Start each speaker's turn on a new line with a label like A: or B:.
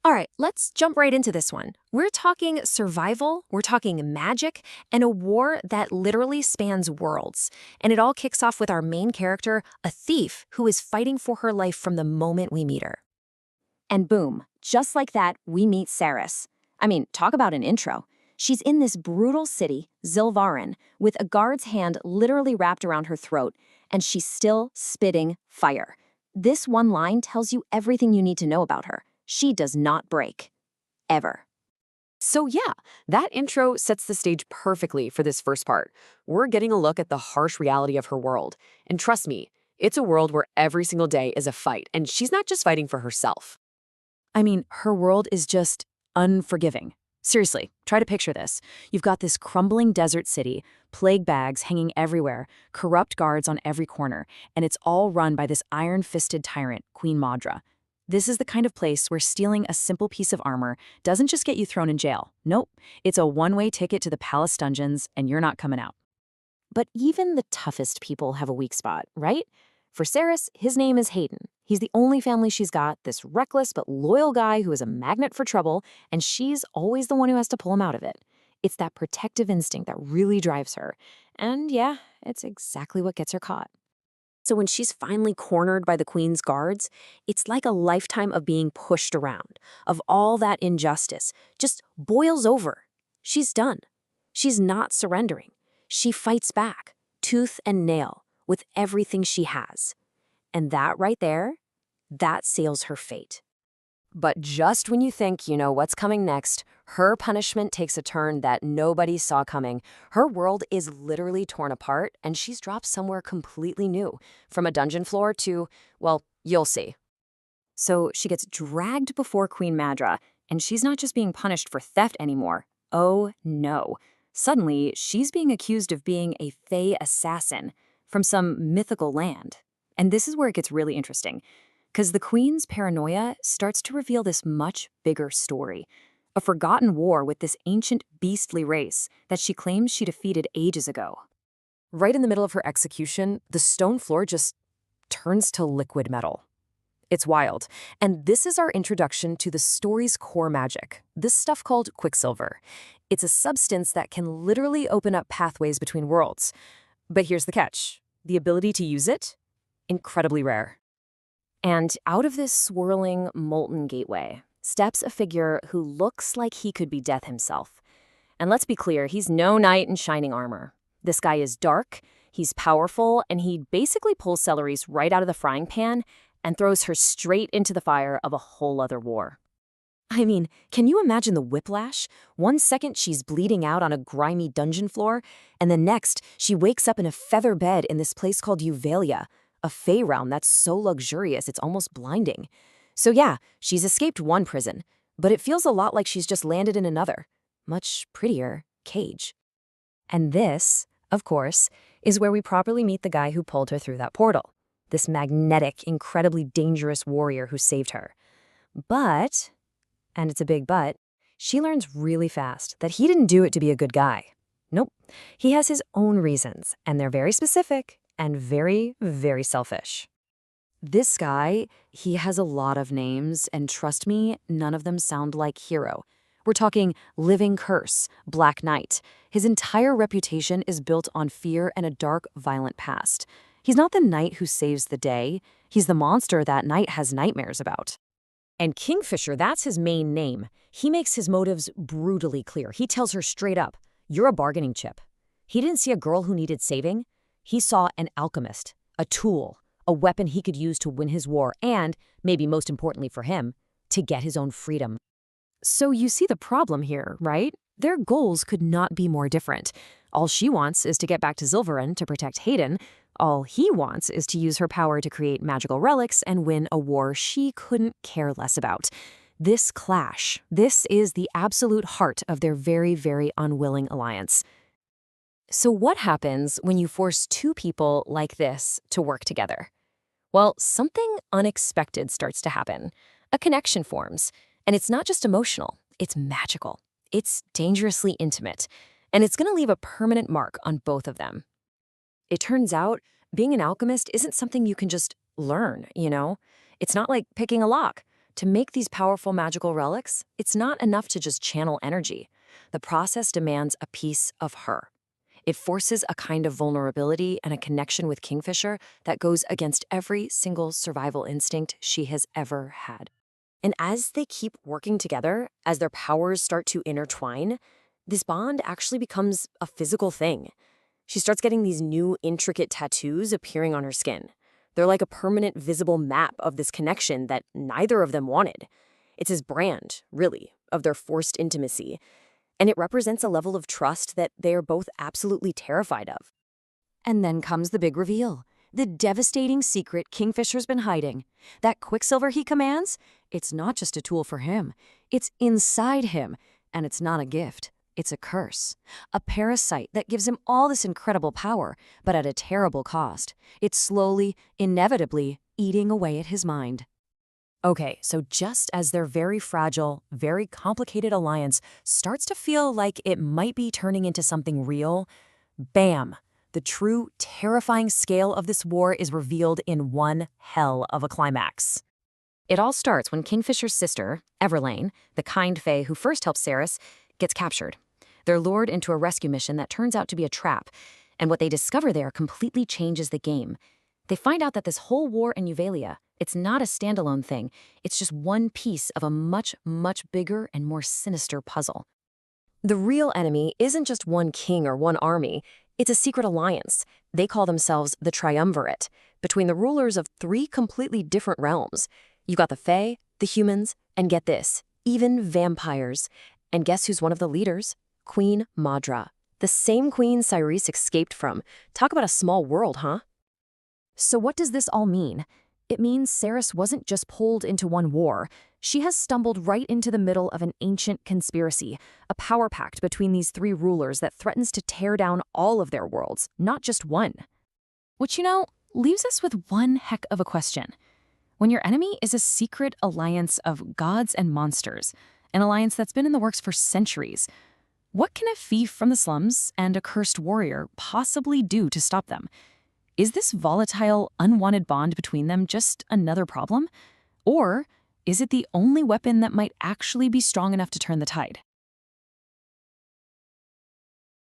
A: All right, let's jump right into this one. We're talking survival, we're talking magic, and a war that literally spans worlds. And it all kicks off with our main character, a thief who is fighting for her life from the moment we meet her.
B: And boom, just like that, we meet Ceris. I mean, talk about an intro. She's in this brutal city, Zilvarin, with a guard's hand literally wrapped around her throat, and she's still spitting fire. This one line tells you everything you need to know about her. She does not break. Ever.
C: So yeah, that intro sets the stage perfectly for this first part. We're getting a look at the harsh reality of her world. And trust me, it's a world where every single day is a fight, and she's not just fighting for herself.
D: I mean, her world is just unforgiving. Seriously, try to picture this. You've got this crumbling desert city, plague bags hanging everywhere, corrupt guards on every corner, and it's all run by this iron-fisted tyrant, Queen Maudra. This is the kind of place where stealing a simple piece of armor doesn't just get you thrown in jail. Nope, it's a one-way ticket to the palace dungeons, and you're not coming out.
B: But even the toughest people have a weak spot, right? For Ceris, his name is Hayden. He's the only family she's got, this reckless but loyal guy who is a magnet for trouble, and she's always the one who has to pull him out of it. It's that protective instinct that really drives her. And yeah, it's exactly what gets her caught. So when she's finally cornered by the Queen's guards, it's like a lifetime of being pushed around, of all that injustice, just boils over. She's done. She's not surrendering. She fights back, tooth and nail, with everything she has. And that right there, that seals her fate.
C: But just when you think you know what's coming next, her punishment takes a turn that nobody saw coming. Her world is literally torn apart, and she's dropped somewhere completely new, from a dungeon floor to, well, you'll see.
B: So she gets dragged before Queen Maudra, and she's not just being punished for theft anymore. Oh no. Suddenly, she's being accused of being a Fae assassin from some mythical land. And this is where it gets really interesting, because the Queen's paranoia starts to reveal this much bigger story. A forgotten war with this ancient beastly race that she claims she defeated ages ago.
C: Right in the middle of her execution, the stone floor just turns to liquid metal. It's wild. And this is our introduction to the story's core magic, this stuff called Quicksilver. It's a substance that can literally open up pathways between worlds. But here's the catch. The ability to use it? Incredibly rare.
B: And out of this swirling, molten gateway steps a figure who looks like he could be death himself. And let's be clear, he's no knight in shining armor. This guy is dark, he's powerful, and he basically pulls Ceres right out of the frying pan and throws her straight into the fire of a whole other war. I mean, can you imagine the whiplash? 1 second she's bleeding out on a grimy dungeon floor, and the next she wakes up in a feather bed in this place called Euvalia, a Fae realm that's so luxurious it's almost blinding. So yeah, she's escaped one prison, but it feels a lot like she's just landed in another, much prettier, cage. And this, of course, is where we properly meet the guy who pulled her through that portal, this magnetic, incredibly dangerous warrior who saved her. But, and it's a big but, she learns really fast that he didn't do it to be a good guy. Nope, he has his own reasons, and they're very specific and very, very selfish. This guy, he has a lot of names, and trust me, none of them sound like hero. We're talking Living Curse, Black Knight. His entire reputation is built on fear and a dark, violent past. He's not the knight who saves the day. He's the monster that knight has nightmares about. And Kingfisher, that's his main name. He makes his motives brutally clear. He tells her straight up, you're a bargaining chip. He didn't see a girl who needed saving. He saw an alchemist, a tool, a weapon he could use to win his war and, maybe most importantly for him, to get his own freedom. So you see the problem here, right? Their goals could not be more different. All she wants is to get back to Zilvarin to protect Hayden. All he wants is to use her power to create magical relics and win a war she couldn't care less about. This clash, this is the absolute heart of their very, very unwilling alliance. So what happens when you force two people like this to work together? Well, something unexpected starts to happen. A connection forms, and it's not just emotional, it's magical. It's dangerously intimate, and it's going to leave a permanent mark on both of them. It turns out, being an alchemist isn't something you can just learn, you know? It's not like picking a lock. To make these powerful magical relics, it's not enough to just channel energy. The process demands a piece of her. It forces a kind of vulnerability and a connection with Kingfisher that goes against every single survival instinct she has ever had. And as they keep working together, as their powers start to intertwine, this bond actually becomes a physical thing. She starts getting these new intricate tattoos appearing on her skin. They're like a permanent visible map of this connection that neither of them wanted. It's his brand, really, of their forced intimacy. And it represents a level of trust that they are both absolutely terrified of.
D: And then comes the big reveal. The devastating secret Kingfisher's been hiding. That Quicksilver he commands? It's not just a tool for him. It's inside him. And it's not a gift. It's a curse. A parasite that gives him all this incredible power, but at a terrible cost. It's slowly, inevitably, eating away at his mind.
C: Okay, so just as their very fragile, very complicated alliance starts to feel like it might be turning into something real, bam! The true, terrifying scale of this war is revealed in one hell of a climax.
B: It all starts when Kingfisher's sister, Everlane, the kind fae who first helped Ceris, gets captured. They're lured into a rescue mission that turns out to be a trap, and what they discover there completely changes the game. They find out that this whole war in Uvalia, it's not a standalone thing. It's just one piece of a much, much bigger and more sinister puzzle. The real enemy isn't just one king or one army. It's a secret alliance. They call themselves the Triumvirate, between the rulers of 3 completely different realms. You've got the Fae, the humans, and get this, even vampires. And guess who's one of the leaders? Queen Madra. The same queen Ceris escaped from. Talk about a small world, huh?
D: So what does this all mean? It means Ceris wasn't just pulled into one war. She has stumbled right into the middle of an ancient conspiracy, a power pact between these 3 rulers that threatens to tear down all of their worlds, not just one. Which, leaves us with one heck of a question. When your enemy is a secret alliance of gods and monsters, an alliance that's been in the works for centuries, what can a thief from the slums and a cursed warrior possibly do to stop them? Is this volatile, unwanted bond between them just another problem? Or is it the only weapon that might actually be strong enough to turn the tide?